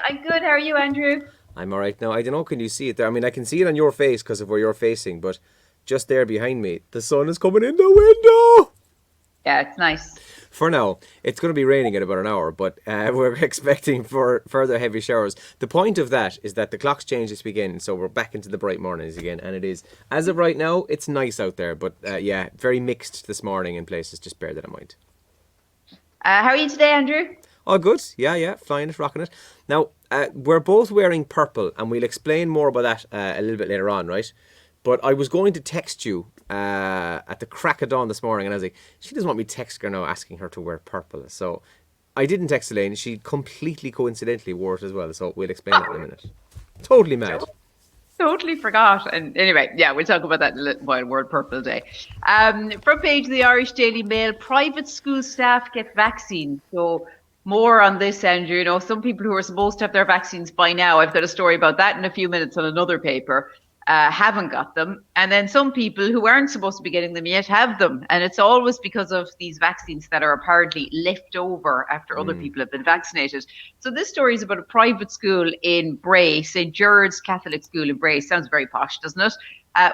I'm good. How are you, Andrew? I'm all right now. I don't know. Can you see it there? I mean, I can see it on your face because of where you're facing, but just there behind me, the sun is coming in the window. Yeah, it's nice. For now, it's going to be raining in about an hour, but we're expecting for further heavy showers. The point of that is that the clocks change this weekend, so we're back into the bright mornings again. And it is, as of right now, it's nice out there, but yeah, very mixed this morning in places. Just bear that in mind. How are you today, Andrew? All good. Yeah, yeah, flying it, rocking it. Now, we're both wearing purple, and we'll explain more about that a little bit later on, right? But I was going to text you at the crack of dawn this morning, and I was like, she doesn't want me texting her now asking her to wear purple. So I didn't text Elaine. She completely coincidentally wore it as well, so we'll explain that in a minute. Totally mad. Totally forgot. And anyway, yeah, we'll talk about that in a little while. Word Purple Day. Front page of the Irish Daily Mail: private school staff get vaccines. So more on this, Andrew. You know, some people who are supposed to have their vaccines by now, I've got a story about that in a few minutes on another paper, haven't got them. And then some people who aren't supposed to be getting them yet have them. And it's always because of these vaccines that are apparently left over after other people have been vaccinated. So this story is about a private school in Bray, St. George's Catholic School in Bray. Sounds very posh, doesn't it?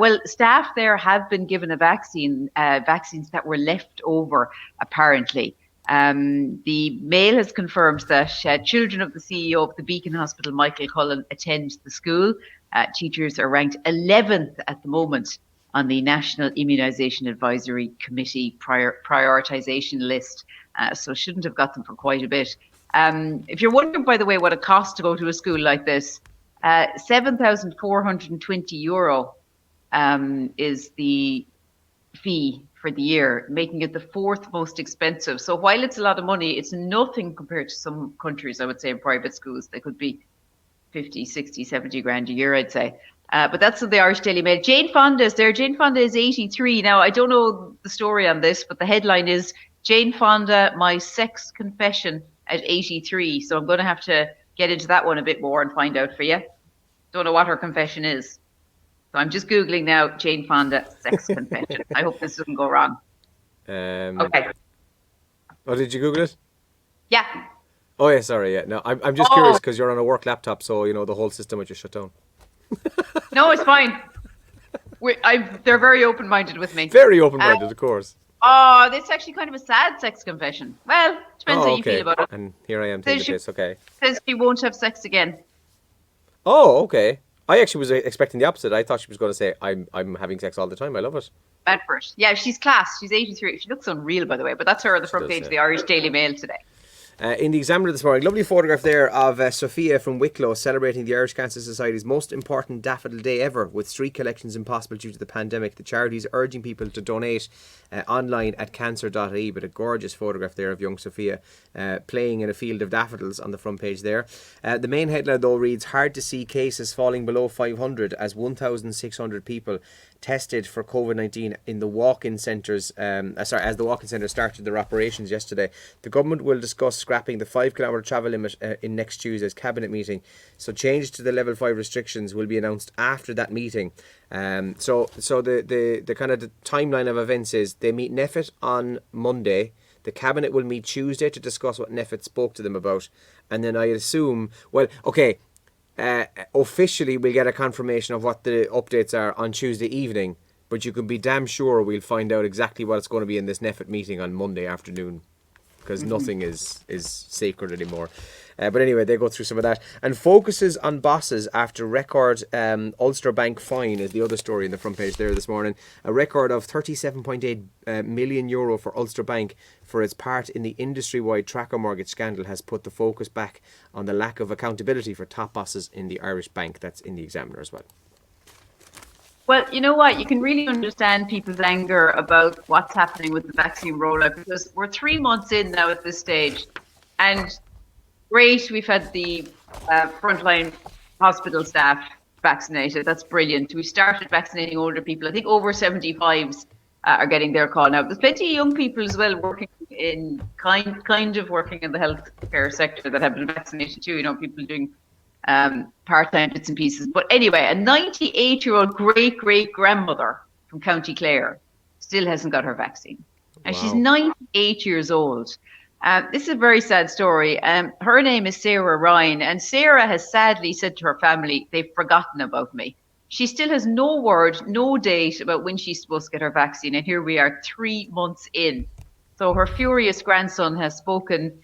Well, staff there have been given a vaccines that were left over, apparently. The Mail has confirmed that children of the CEO of the Beacon Hospital, Michael Cullen, attend the school. Teachers are ranked 11th at the moment on the National Immunisation Advisory Committee prioritisation list, so shouldn't have got them for quite a bit. If you're wondering, by the way, what it costs to go to a school like this, €7,420 is the fee for the year, making it the fourth most expensive. So while it's a lot of money, it's nothing compared to some countries, I would say, in private schools. They could be 50, 60, 70 grand a year, I'd say. But that's what the Irish Daily Mail. Jane Fonda is there. Jane Fonda is 83. Now, I don't know the story on this, but the headline is Jane Fonda, my sex confession at 83. So I'm going to have to get into that one a bit more and find out for you. Don't know what her confession is. So I'm just Googling now, Jane Fonda, sex confession. I hope this doesn't go wrong. Okay. Oh, did you Google it? Yeah. Oh, yeah, sorry, yeah. No, I'm just curious because you're on a work laptop, so, you know, the whole system would just shut down. No, it's fine. They're very open-minded with me. Very open-minded, of course. Oh, this is actually kind of a sad sex confession. Well, depends how you feel about it. And here I am taking the piss, okay. Says she won't have sex again. Oh, okay. I actually was expecting the opposite. I thought she was going to say, I'm having sex all the time. I love it. Bad for it. Yeah, she's class. She's 83. She looks unreal, by the way. But that's her on the front page of the Irish Daily Mail today. In the Examiner this morning, lovely photograph there of Sophia from Wicklow celebrating the Irish Cancer Society's most important Daffodil Day ever, with street collections impossible due to the pandemic. The charity is urging people to donate online at cancer.ie, but a gorgeous photograph there of young Sophia playing in a field of daffodils on the front page there. The main headline, though, reads, hard to see cases falling below 500 as 1,600 people tested for COVID-19 in the walk-in centres, as the walk-in centres started their operations yesterday. The government will discuss scrapping the 5 kilometre travel limit in next Tuesday's cabinet meeting. So changes to the level 5 restrictions will be announced after that meeting. So the kind of the timeline of events is they meet NEFIT on Monday. The cabinet will meet Tuesday to discuss what NEFIT spoke to them about. And then I assume, well, okay, officially we'll get a confirmation of what the updates are on Tuesday evening, but you can be damn sure we'll find out exactly what it's going to be in this NEFIT meeting on Monday afternoon, because nothing is sacred anymore. But anyway, they go through some of that and focuses on bosses after record Ulster Bank fine is the other story in the front page there this morning. A record of €37.8 million for Ulster Bank for its part in the industry-wide tracker mortgage scandal has put the focus back on the lack of accountability for top bosses in the Irish bank. That's in the Examiner as well. Well, you know what? You can really understand people's anger about what's happening with the vaccine rollout, because we're 3 months in now at this stage. And great, we've had the frontline hospital staff vaccinated. That's brilliant. We started vaccinating older people. I think over 75s are getting their call now. There's plenty of young people as well working in kind of working in the healthcare sector that have been vaccinated too. You know, people doing part-time bits and pieces. But anyway, a 98-year-old great-great-grandmother from County Clare still hasn't got her vaccine. And she's 98 years old. This is a very sad story. Her name is Sarah Ryan, and Sarah has sadly said to her family, they've forgotten about me. She still has no word, no date about when she's supposed to get her vaccine, and here we are 3 months in. So her furious grandson has spoken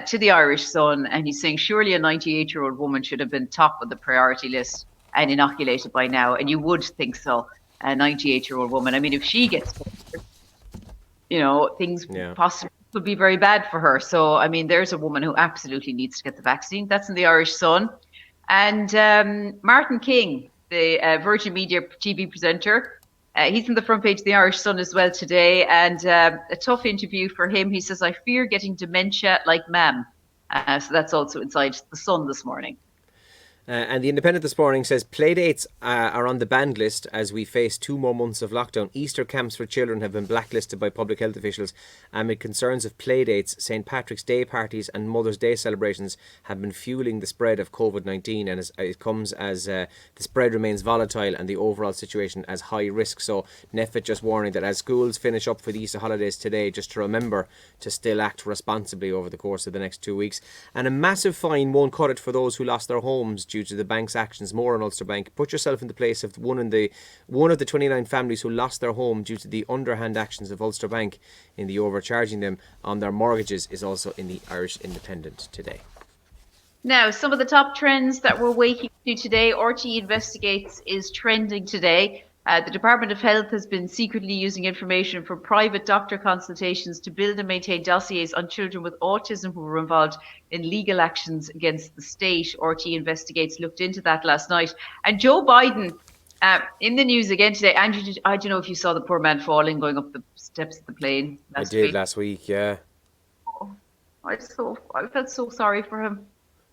to the Irish Sun, and he's saying surely a 98-year-old woman should have been top of the priority list and inoculated by now, and you would think so, a 98-year-old woman. I mean, if she gets things Yeah. possibly could be very bad for her. So, I mean, there's a woman who absolutely needs to get the vaccine. That's in the Irish Sun. And Martin King, the Virgin Media TV presenter, he's in the front page of the Irish Sun as well today. And a tough interview for him. He says, I fear getting dementia like ma'am. So that's also inside the Sun this morning. And the Independent this morning says playdates are on the banned list as we face 2 more months of lockdown. Easter camps for children have been blacklisted by public health officials amid concerns of playdates. St. Patrick's Day parties and Mother's Day celebrations have been fueling the spread of COVID-19, and it comes as the spread remains volatile and the overall situation as high risk. So NEFIT just warning that as schools finish up for the Easter holidays today, just to remember to still act responsibly over the course of the next 2 weeks. And a massive fine won't cut it for those who lost their homes due to the bank's actions. More on Ulster Bank. Put yourself in the place of one of the 29 families who lost their home due to the underhand actions of Ulster Bank in the overcharging them on their mortgages is also in the Irish Independent today. Now, some of the top trends that we're waking to today. RTE Investigates is trending today. The Department of Health has been secretly using information from private doctor consultations to build and maintain dossiers on children with autism who were involved in legal actions against the state. RTE Investigates looked into that last night. And Joe Biden, in the news again today. Andrew, I don't know if you saw the poor man falling going up the steps of the plane last week. Last week, yeah. I felt so sorry for him.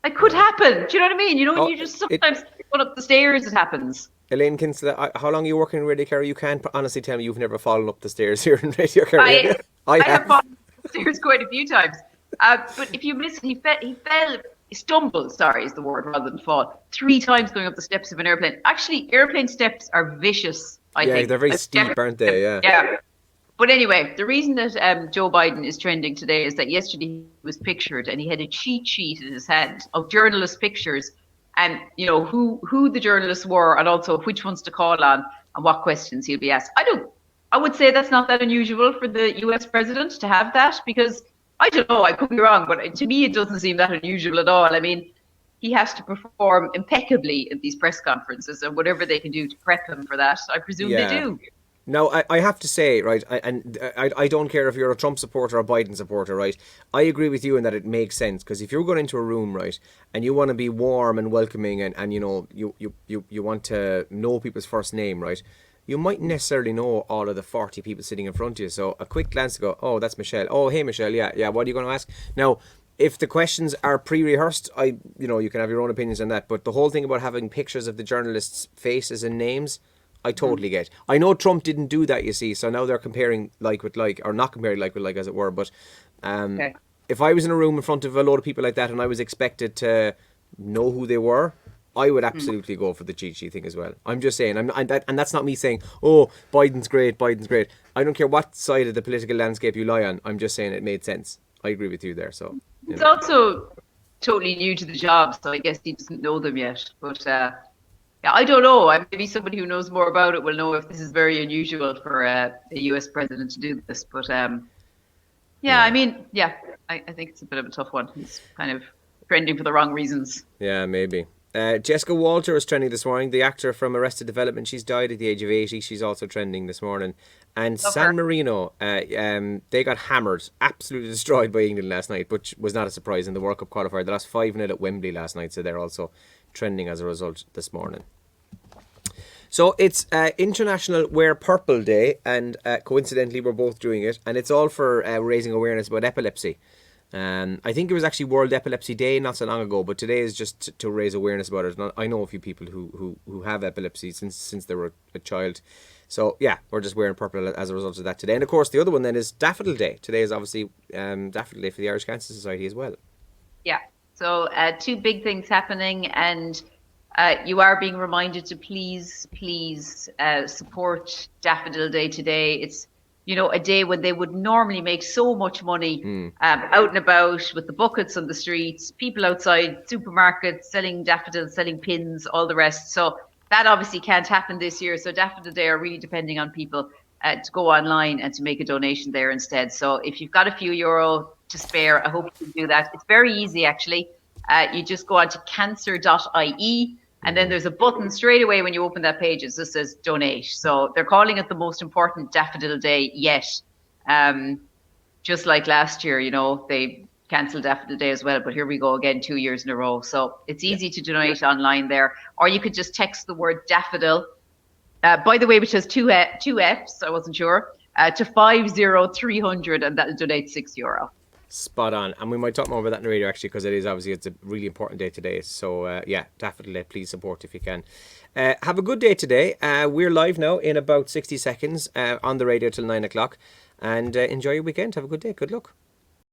It could happen. Do you know what I mean? You just sometimes going up the stairs, it happens. Elaine Kinsella, how long are you working in Radio Kerry? You can't honestly tell me you've never fallen up the stairs here in Radio Kerry. I have fallen up the stairs quite a few times. But if you miss it, he stumbled, sorry is the word, rather than fall, 3 times going up the steps of an airplane. Actually, airplane steps are vicious, I think. Yeah, they're very steep, aren't they? Yeah. But anyway, the reason that Joe Biden is trending today is that yesterday he was pictured and he had a cheat sheet in his hand of journalist pictures and, who the journalists were and also which ones to call on and what questions he'll be asked. I would say that's not that unusual for the US president to have that because, I don't know, I could be wrong, but to me it doesn't seem that unusual at all. I mean, he has to perform impeccably at these press conferences and whatever they can do to prep him for that, I presume they do. Now, I have to say, right, I don't care if you're a Trump supporter or a Biden supporter, right? I agree with you in that it makes sense because if you're going into a room, right, and you want to be warm and welcoming and you want to know people's first name, right, you might necessarily know all of the 40 people sitting in front of you. So a quick glance to go, oh, that's Michelle. Oh, hey, Michelle, yeah, what are you going to ask? Now, if the questions are pre-rehearsed, you can have your own opinions on that. But the whole thing about having pictures of the journalists' faces and names, I totally get. I know Trump didn't do that, you see, so now they're comparing like with like, or not comparing like with like, as it were. But if I was in a room in front of a load of people like that and I was expected to know who they were, I would absolutely go for the cheat sheet thing as well. I'm just saying, and that's not me saying, oh, Biden's great. I don't care what side of the political landscape you lie on. I'm just saying it made sense. I agree with you there. So it's also totally new to the job, so I guess he doesn't know them yet. But I don't know. Maybe somebody who knows more about it will know if this is very unusual for a US president to do this. But I think it's a bit of a tough one. He's kind of trending for the wrong reasons. Yeah, maybe. Jessica Walter is trending this morning. The actor from Arrested Development. She's died at the age of 80. She's also trending this morning. And San Marino, they got hammered, absolutely destroyed by England last night, which was not a surprise in the World Cup qualifier. They lost 5-0 at Wembley last night, so they're also trending as a result this morning. So it's International Wear Purple Day, and coincidentally we're both doing it, and it's all for raising awareness about epilepsy. I think it was actually World Epilepsy Day not so long ago, but today is just to raise awareness about it. And I know a few people who have epilepsy since they were a child. So yeah, we're just wearing purple as a result of that today. And of course the other one then is Daffodil Day. Today is obviously Daffodil Day for the Irish Cancer Society as well. Yeah. So 2 big things happening, and you are being reminded to please support Daffodil Day today. It's a day when they would normally make so much money out and about with the buckets on the streets, people outside supermarkets selling daffodils, selling pins, all the rest. So that obviously can't happen this year. So Daffodil Day are really depending on people to go online and to make a donation there instead. So if you've got a few euro to spare, I hope you can do that. It's very easy, actually. You just go on to cancer.ie. And then there's a button straight away when you open that page. It just says donate. So they're calling it the most important Daffodil Day yet. Just like last year, they cancelled Daffodil Day as well. But here we go again, 2 years in a row. So it's easy to donate online there. Or you could just text the word daffodil, by the way, which has two Fs, I wasn't sure, to 50300, and that'll donate €6. Spot on. And we might talk more about that in the radio, actually, because it's a really important day today. So Daffodil Day, please support if you can. Have a good day today. We're live now in about 60 seconds on the radio till 9 o'clock. And enjoy your weekend. Have a good day. Good luck.